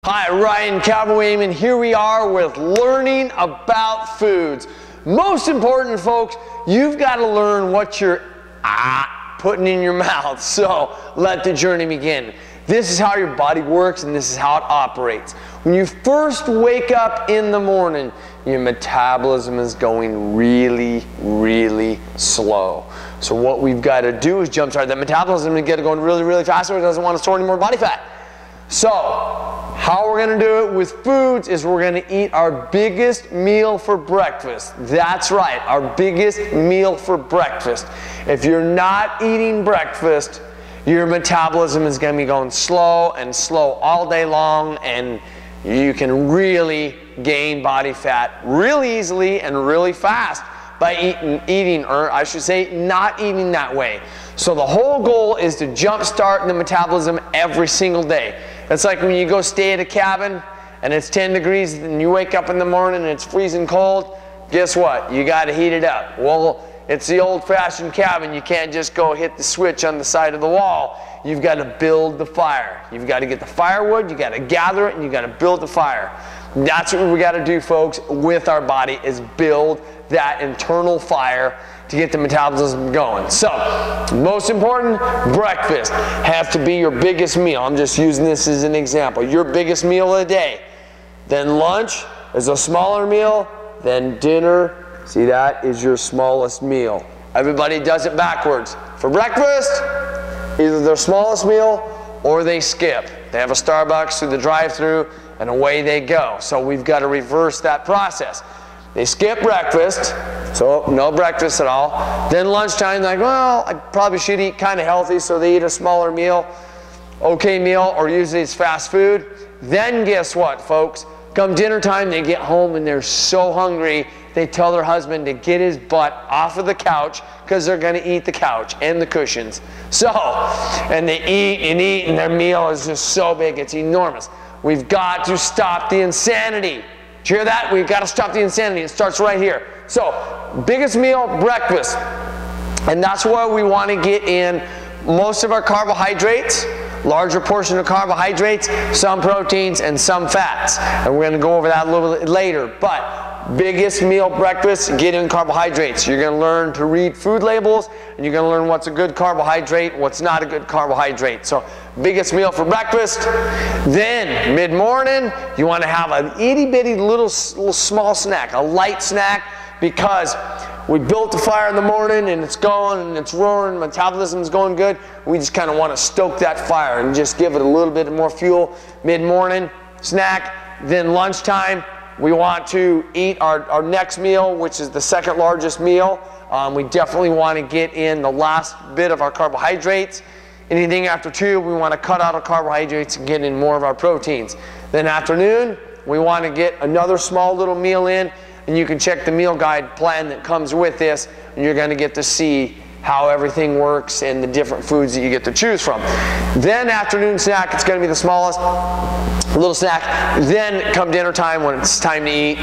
Hi, Ryan Cowboy, and here we are with learning about foods. Most important, folks, you've got to learn what you're putting in your mouth. So let the journey begin. This is how your body works and this is how it operates. When you first wake up in the morning, your metabolism is going really, really slow. So what we've got to do is jumpstart that metabolism and get it going really, really fast so it doesn't want to store any more body fat. So, how we're going to do it with foods is we're going to eat our biggest meal for breakfast. That's right, our biggest meal for breakfast. If you're not eating breakfast, your metabolism is going to be going slow and slow all day long, and you can really gain body fat really easily and really fast by eating, or I should say not eating that way. So the whole goal is to jumpstart the metabolism every single day. It's like when you go stay at a cabin and it's 10 degrees and you wake up in the morning and it's freezing cold. Guess what? You got to heat it up. Well, it's the old-fashioned cabin. You can't just go hit the switch on the side of the wall. You've got to build the fire. You've got to get the firewood, you got to gather it, and you got to build the fire. That's what we got to do, folks, with our body, is build that internal fire to get the metabolism going. So, most important, breakfast has to be your biggest meal. I'm just using this as an example. Your biggest meal of the day. Then lunch is a smaller meal. Then dinner, see, that is your smallest meal. Everybody does it backwards. For breakfast, either their smallest meal or they skip. They have a Starbucks through the drive-thru and away they go. So we've got to reverse that process. They skip breakfast, so no breakfast at all. Then lunchtime, they're like, well, I probably should eat kind of healthy, so they eat a smaller meal, okay meal, or usually it's fast food. Then guess what, folks? Come dinner time, they get home and they're so hungry, they tell their husband to get his butt off of the couch because they're going to eat the couch and the cushions. So, and they eat and their meal is just so big, it's enormous. We've got to stop the insanity. Did you hear that? We've got to stop the insanity. It starts right here. So, biggest meal, breakfast. And that's where we want to get in most of our carbohydrates, larger portion of carbohydrates, some proteins, and some fats. And we're going to go over that a little bit later. But biggest meal, breakfast, get in carbohydrates. You're going to learn to read food labels, and you're going to learn what's a good carbohydrate, what's not a good carbohydrate. So, biggest meal for breakfast. Then, mid-morning, you want to have an itty-bitty little small snack, a light snack, because we built the fire in the morning and it's going and it's roaring, metabolism's going good. We just kind of want to stoke that fire and just give it a little bit more fuel. Mid-morning snack. Then lunchtime, we want to eat our next meal, which is the second largest meal. We definitely want to get in the last bit of our carbohydrates. Anything after 2, we want to cut out our carbohydrates and get in more of our proteins. Then afternoon, we want to get another small little meal in, and you can check the meal guide plan that comes with this, and you're going to get to see how everything works and the different foods that you get to choose from. Then afternoon snack, it's going to be the smallest little snack. Then come dinner time, when it's time to eat,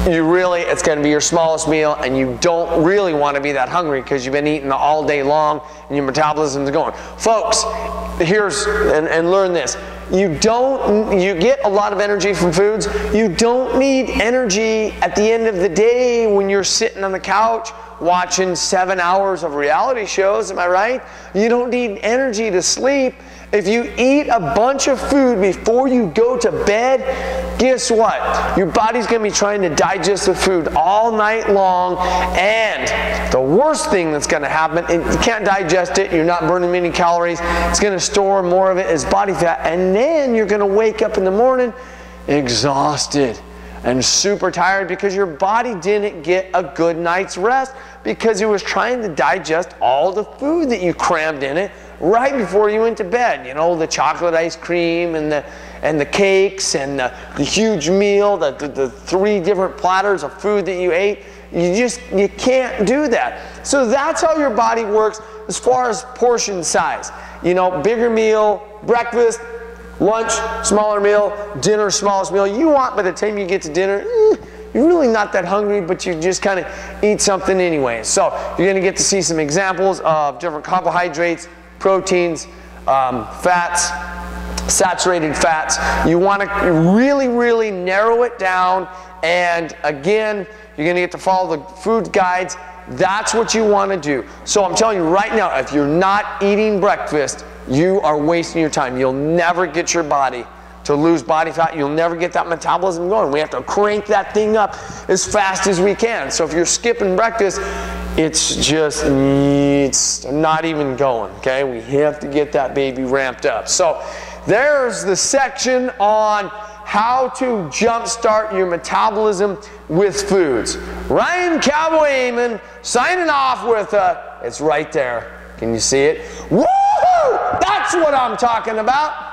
it's going to be your smallest meal, and you don't really want to be that hungry because you've been eating all day long and your metabolism is going. Folks, and learn this. You get a lot of energy from foods. You don't need energy at the end of the day when you're sitting on the couch watching 7 hours of reality shows, am I right? You don't need energy to sleep. If you eat a bunch of food before you go to bed, guess what? Your body's going to be trying to digest the food all night long, and the worst thing that's going to happen, you can't digest it, you're not burning many calories, it's going to store more of it as body fat, and then you're going to wake up in the morning exhausted and super tired because your body didn't get a good night's rest because it was trying to digest all the food that you crammed in it right before you went to bed. You know, the chocolate ice cream and the cakes and the huge meal, the 3 different platters of food that you ate. You can't do that. So that's how your body works as far as portion size. You know, bigger meal, breakfast, lunch, smaller meal, dinner, smallest meal. You want, by the time you get to dinner, you're really not that hungry, but you just kind of eat something anyway. So you're going to get to see some examples of different carbohydrates, proteins, fats, saturated fats. You want to really, really narrow it down. And again, you're going to get to follow the food guides. That's what you want to do. So I'm telling you right now, if you're not eating breakfast, you are wasting your time. You'll never get your body to lose body fat. You'll never get that metabolism going. We have to crank that thing up as fast as we can. So if you're skipping breakfast, it's not even going, okay? We have to get that baby ramped up. So there's the section on how to jumpstart your metabolism with foods. Ryan Cowboy Amon signing off with it's right there. Can you see it? Woohoo! That's what I'm talking about.